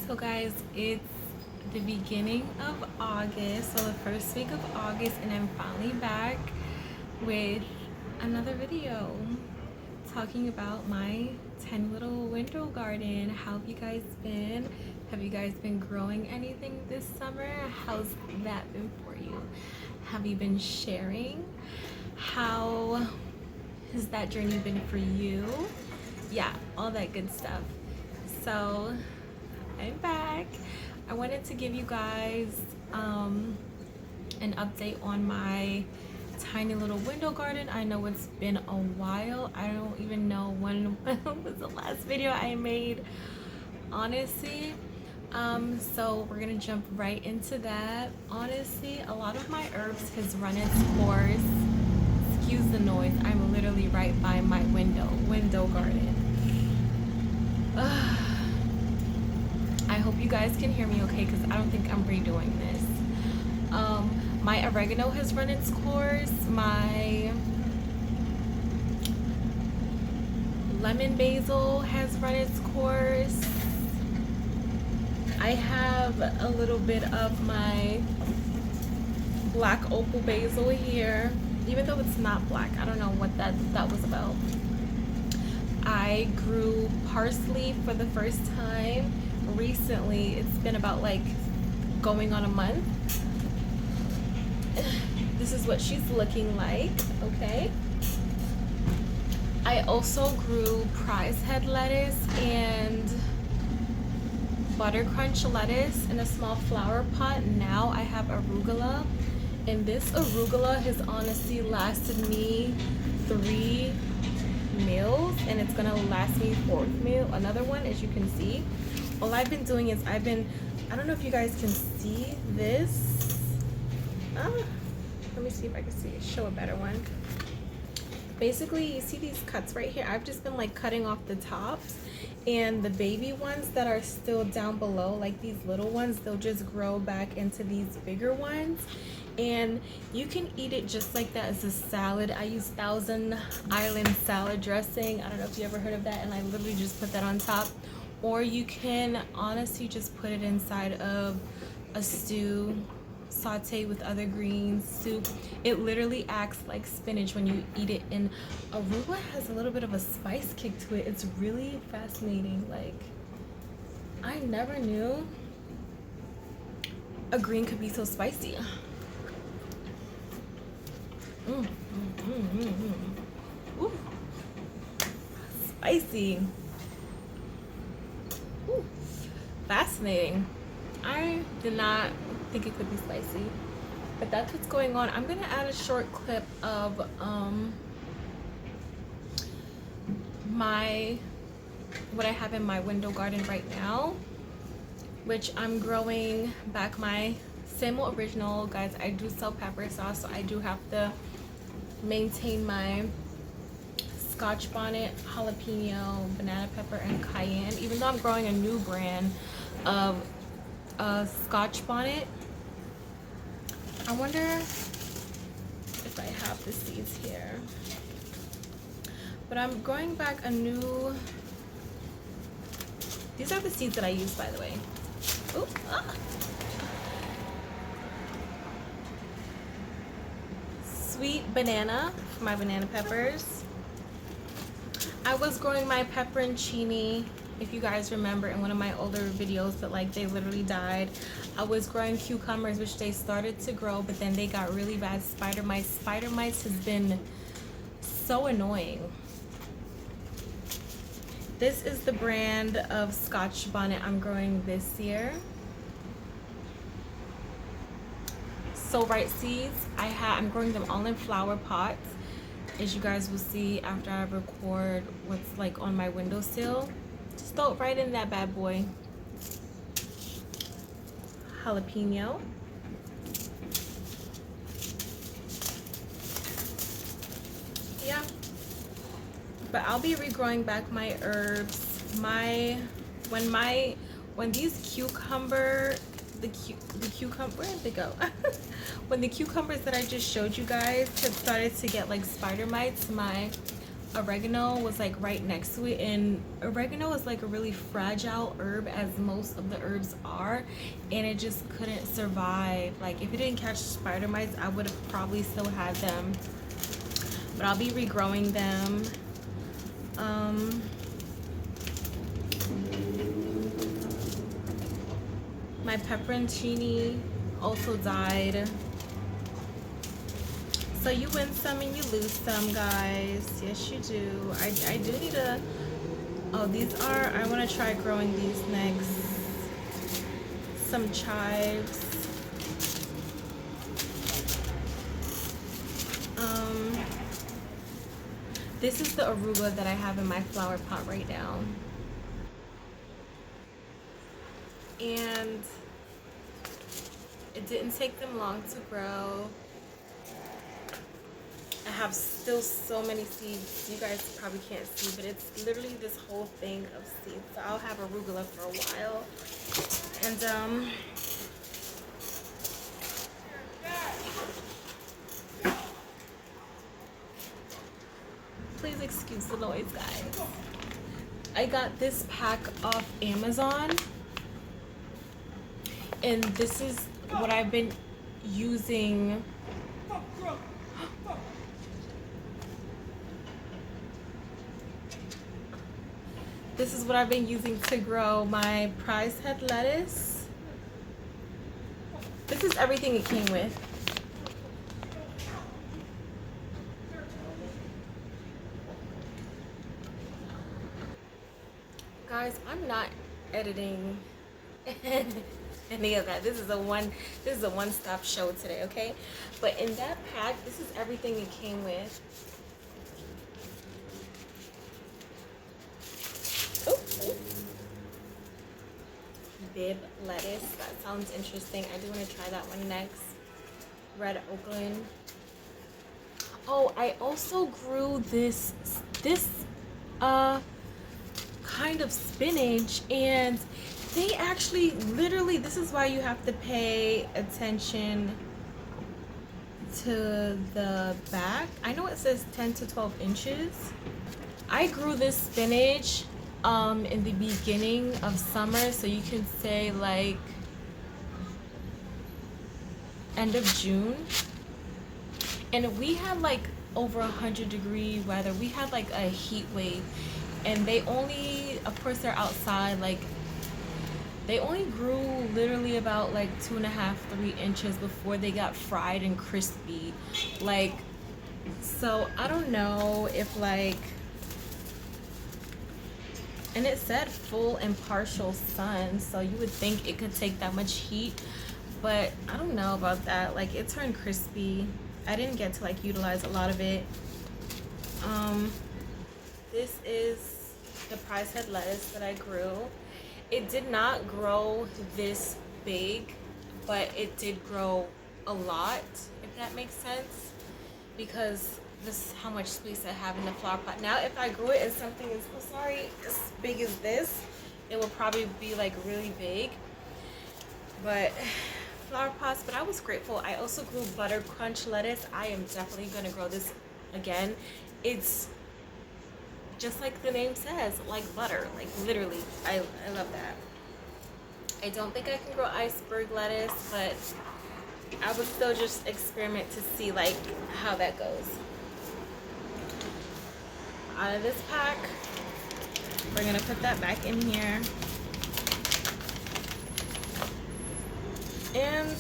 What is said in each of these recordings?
So guys, it's the beginning of August, so the first week of August, and I'm finally back with another video talking about my 10 little window garden. How have you guys been? Have you guys been growing anything this summer? How's that been for you? Have you been sharing? How has that journey been for you? Yeah, all that good stuff. So I'm back. I wanted to give you guys an update on my tiny little window garden. I know it's been a while. I don't even know when was the last video I made, honestly. So we're gonna jump right into that. Honestly, a lot of my herbs has run its course. Excuse the noise. I'm literally right by my window garden. I hope you guys can hear me okay, because I don't think I'm redoing this. My oregano has run its course. My lemon basil has run its course. I have a little bit of my black opal basil here, even though it's not black. I don't know what that was about. I grew parsley for the first time recently. It's been about like going on a month. This is what she's looking like. Okay, I also grew prize head lettuce and butter crunch lettuce in a small flower pot. Now I have arugula, and this arugula has honestly lasted me 3 meals, and it's gonna last me 4th meal, another one. As you can see, all I've been doing is I don't know if you guys can see this. Let me see if I can show a better one. Basically, you see these cuts right here. I've just been like cutting off the tops, and the baby ones that are still down below, like these little ones, they'll just grow back into these bigger ones, and you can eat it just like that as a salad. I use Thousand Island salad dressing. I don't know if you ever heard of that, and I literally just put that on top. Or you can honestly just put it inside of a stew, saute with other greens, soup. It literally acts like spinach when you eat it, and arugula has a little bit of a spice kick to it. It's really fascinating. Like, I never knew a green could be so spicy. Ooh, spicy. Ooh, fascinating. I did not think it could be spicy, but that's what's going on. I'm gonna add a short clip of what I have in my window garden right now, which I'm growing back my same old original. Guys, I do sell pepper sauce, so I do have to maintain my Scotch bonnet, jalapeno, banana pepper, and cayenne, even though I'm growing a new brand of Scotch bonnet. I wonder if I have the seeds here, but I'm growing back a new, these are the seeds that I use, by the way. Ooh, Sweet banana for my banana peppers. I was growing my pepperoncini, if you guys remember, in one of my older videos, but like they literally died. I was growing cucumbers, which they started to grow, but then they got really bad spider mites. Spider mites has been so annoying. This is the brand of Scotch bonnet I'm growing this year. So right seeds, I'm growing them all in flower pots, as you guys will see after I record what's like on my windowsill. Just throw it right in that bad boy. Jalapeno. Yeah. But I'll be regrowing back my herbs. When these cucumber, the cucumber, where did they go? When the cucumbers that I just showed you guys had started to get like spider mites, my oregano was like right next to it, and oregano is like a really fragile herb, as most of the herbs are, and it just couldn't survive. Like if it didn't catch spider mites, I would have probably still had them, but I'll be regrowing them. My pepperoncini also died. So you win some and you lose some, guys. Yes, you do. I do need to... Oh, these are... I want to try growing these next. Some chives. This is the arugula that I have in my flower pot right now. And it didn't take them long to grow. I have still so many seeds. You guys probably can't see, but it's literally this whole thing of seeds. So I'll have arugula for a while. And please excuse the noise, guys. I got this pack off Amazon, and this is what I've been using. This is what I've been using to grow my prize head lettuce. This is everything it came with. Guys, I'm not editing any of that. This is a one-stop show today, okay? But in that pack, this is everything it came with. Bib lettuce. That sounds interesting. I do want to try that one next. Red Oakland. Oh, I also grew this kind of spinach, and they actually literally, this is why you have to pay attention to the back. I know it says 10 to 12 inches. I grew this spinach in the beginning of summer, so you can say like end of June, and we had like over 100-degree weather. We had like a heat wave, and they only, of course they're outside, like they only grew literally about like 2.5–3 inches before they got fried and crispy. Like, so I don't know if like, and it said full and partial sun, so you would think it could take that much heat, but I don't know about that. Like, it turned crispy. I didn't get to like utilize a lot of it. This is the prize head lettuce that I grew. It did not grow this big, but it did grow a lot, if that makes sense, because this is how much space I have in the flower pot. Now if I grew it as something as big as this, it would probably be like really big. But flower pots, but I was grateful. I also grew butter crunch lettuce. I am definitely gonna grow this again. It's just like the name says, like butter, like literally. I love that. I don't think I can grow iceberg lettuce, but I would still just experiment to see like how that goes. Out of this pack, we're gonna put that back in here. And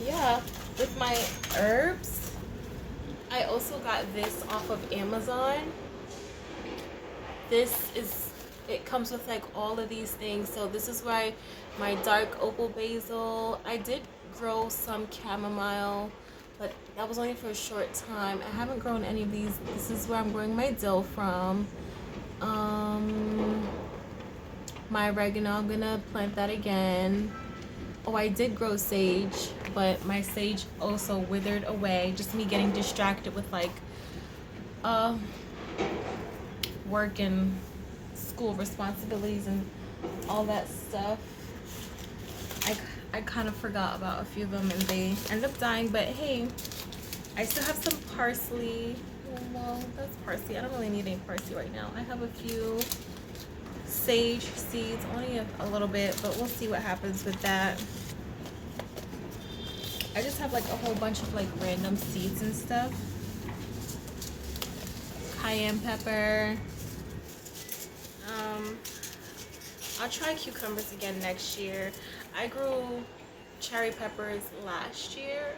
yeah, with my herbs, I also got this off of Amazon. It comes with like all of these things. So this is why my dark opal basil. I did grow some chamomile, but that was only for a short time. I haven't grown any of these. This is where I'm growing my dill from. My oregano, I'm gonna plant that again. Oh, I did grow sage, but my sage also withered away. Just me getting distracted with like work and school responsibilities and all that stuff. I kind of forgot about a few of them and they end up dying, but hey, I still have some parsley. Well, that's parsley. I don't really need any parsley right now. I have a few sage seeds, only a little bit, but we'll see what happens with that. I just have like a whole bunch of like random seeds and stuff. Cayenne pepper. I'll try cucumbers again next year. I grew cherry peppers last year.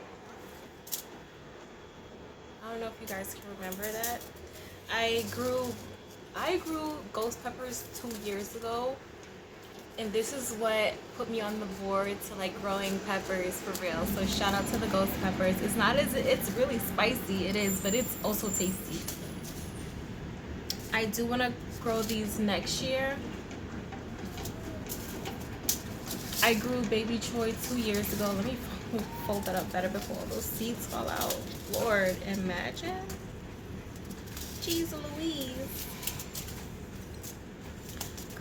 I don't know if you guys can remember that. I grew ghost peppers 2 years ago, and this is what put me on the board to like growing peppers for real. So shout out to the ghost peppers. It's really spicy, it is, but it's also tasty. I do want to grow these next year. I grew baby choy 2 years ago. Let me fold that up better before all those seeds fall out. Lord, imagine. Jeez Louise.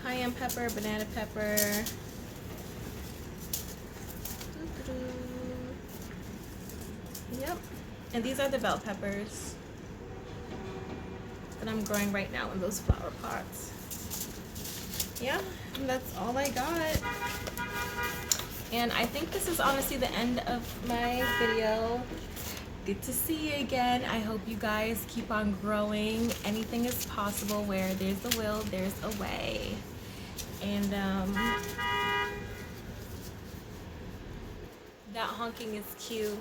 Cayenne pepper, banana pepper. Yep. And these are the bell peppers that I'm growing right now in those flower pots. Yeah, and that's all I got. And I think this is honestly the end of my video. Good to see you again. I hope you guys keep on growing. Anything is possible. Where there's a will, there's a way. And that honking is cute.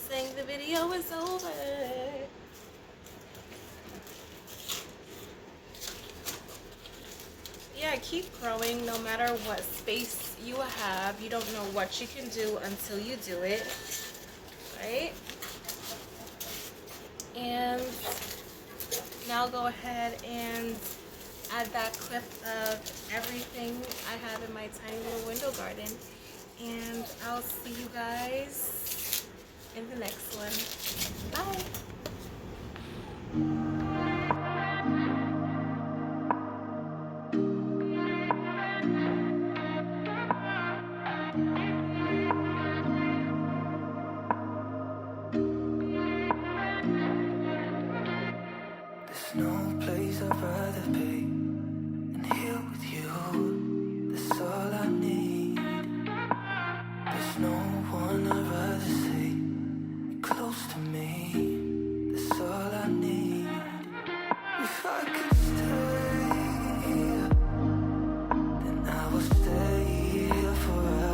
Saying the video is over. Yeah, keep growing no matter what space you have. You don't know what you can do until you do it, right? And now go ahead and add that clip of everything I have in my tiny little window garden. And I'll see you guys in the next one. Bye. No place I'd rather be than here with you. That's all I need. There's no one I'd rather see close to me. That's all I need. If I could stay, then I will stay here forever.